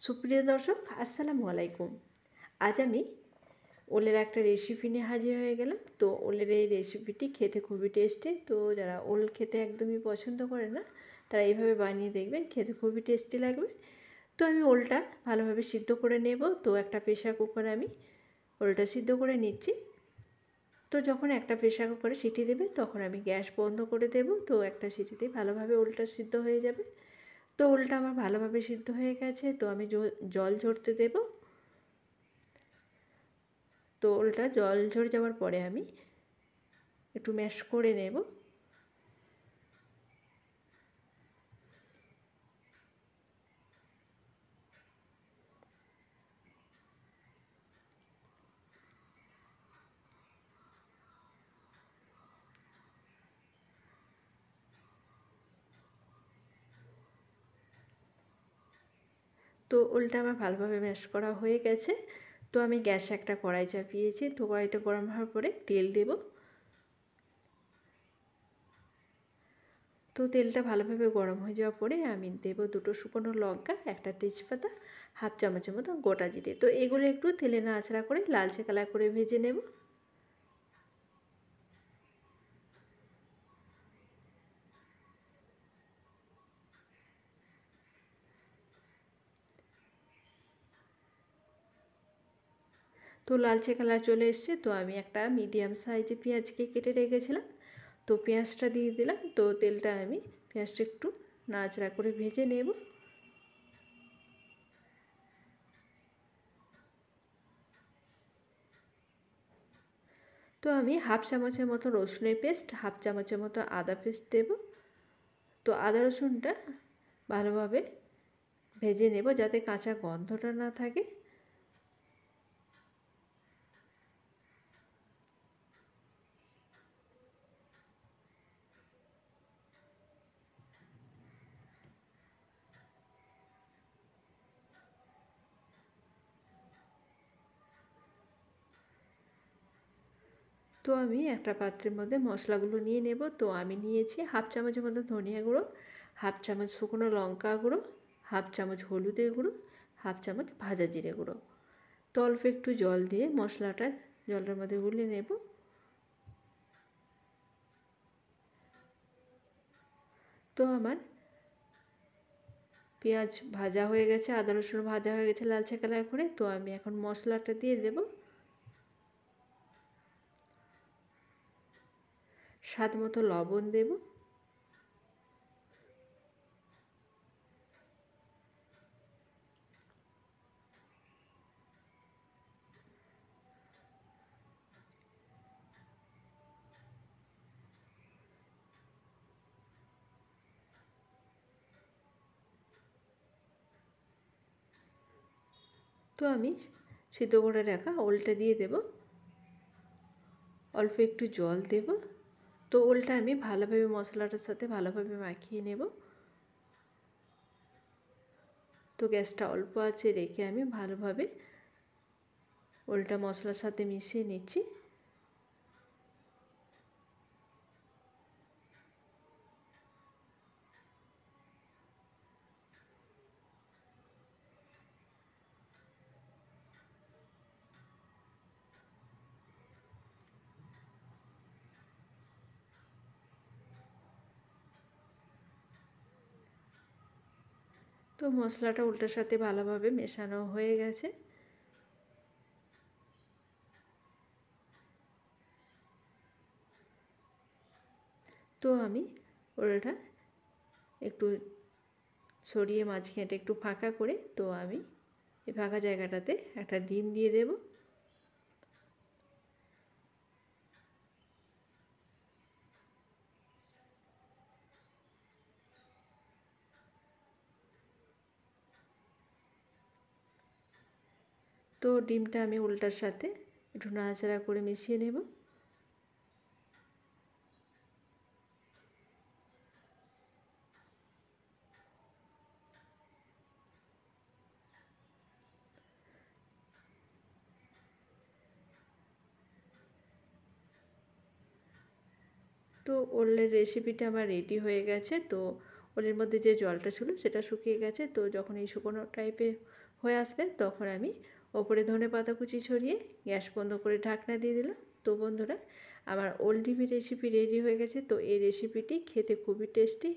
সুপ্রিয় দর্শক, আসসালামু আলাইকুম। আজ আমি ওলের একটা রেসিপি নিয়ে হাজির হয়ে গেলাম। তো ওলের এই রেসিপিটি খেতে খুবই টেস্টি। তো যারা ওল খেতে একদমই পছন্দ করে না তারা এইভাবে বানিয়ে দেখবেন, খেতে খুবই টেস্টি লাগবে। তো আমি ওলটা ভালোভাবে সিদ্ধ করে নেব। তো একটা প্রেশার কুকারে আমি ওলটা সিদ্ধ করে নিচ্ছি। তো যখন একটা প্রেশার কুকারে সিটি দেবে তখন আমি গ্যাস বন্ধ করে দেব। তো একটা সিটিতেই ভালোভাবে ওলটা সিদ্ধ হয়ে যাবে। তো ওলটা আমার ভালোভাবে সিদ্ধ হয়ে গেছে। তো আমি জল ঝরতে দেব। তো ওলটা জল ঝরে যাওয়ার পরে আমি একটু ম্যাশ করে নেব। তো ওলটা আমার ভালোভাবে ম্যাশ করা হয়ে গেছে। তো আমি গ্যাসে একটা কড়াই চাপিয়েছি। তো কড়াইটা গরম হওয়ার পরে তেল দেব। তো তেলটা ভালোভাবে গরম হয়ে যাওয়ার পরে আমি দেব দুটো শুকনো লঙ্কা, একটা তেজপাতা, হাফ চামচের মতো গোটা জিরে। তো এগুলো একটু তেলে নাড়াচাড়া করে লালচে কালার করে ভেজে নেব। তো লালচে কালার চলে এসছে। তো আমি একটা মিডিয়াম সাইজে পেঁয়াজকে কেটে রেখেছিলাম। তো পেঁয়াজটা দিয়ে দিলাম। তো তেলটা আমি পেঁয়াজটা একটু নাড়াচাড়া করে ভেজে নেব। তো আমি হাফ চামচের মতো রসুনের পেস্ট, হাফ চামচের মতো আদা পেস্ট দেব। তো আদা রসুনটা ভালোভাবে ভেজে নেব যাতে কাঁচা গন্ধটা না থাকে। তো আমি একটা পাত্রের মধ্যে মশলাগুলো নিয়ে নেব। তো আমি নিয়েছি হাফ চামচের মতো ধনিয়া গুঁড়ো, হাফ চামচ শুকনো লঙ্কা গুঁড়ো, হাফ চামচ হলুদের গুঁড়ো, হাফ চামচ ভাজা জিরে গুঁড়ো। তো অল্প একটু জল দিয়ে মশলাটা জলটার মধ্যে গুলিয়ে নেব। তো আমার পেঁয়াজ ভাজা হয়ে গেছে, আদা রসুন ভাজা হয়ে গেছে লালচে কালার করে। তো আমি এখন মশলাটা দিয়ে দেব। স্বাদ মতো লবণ দেব। তো আমি সিদ্ধ করে রাখা ওলটা দিয়ে দেব। অল্প একটু জল দেব। তো ওলটা আমি ভালোভাবে মশলাটার সাথে ভালোভাবে মাখিয়ে নেব। তো গ্যাসটা অল্প আঁচে রেখে আমি ভালোভাবে ওলটা মশলার সাথে মিশিয়ে নিচ্ছি। তো মশলাটা ওলটার সাথে ভালোভাবে মেশানো হয়ে গেছে। তো আমি ওলটা একটু সরিয়ে মাঝখানটা একটু ফাঁকা করে, তো আমি এই ফাঁকা জায়গাটাতে একটা ডিম দিয়ে দেব। তো ডিমটা আমি ওলটার সাথে একটু নাড়াচাড়া করে মিশিয়ে নেব। তো ওলের রেসিপিটা আমার রেডি হয়ে গেছে। তো ওলের মধ্যে যে জলটা ছিল সেটা শুকিয়ে গেছে। তো যখন এই শুকনো টাইপের হয়ে আসবে তখন আমি ওপরে ধনেপাতা কুচি ছড়িয়ে গ্যাস বন্ধ করে ঢাকনা দিয়ে দিলাম। তো বন্ধুরা, আমার ওল ডিমের রেসিপি রেডি হয়ে গেছে। তো এই রেসিপিটি খেতে খুবই টেস্টি,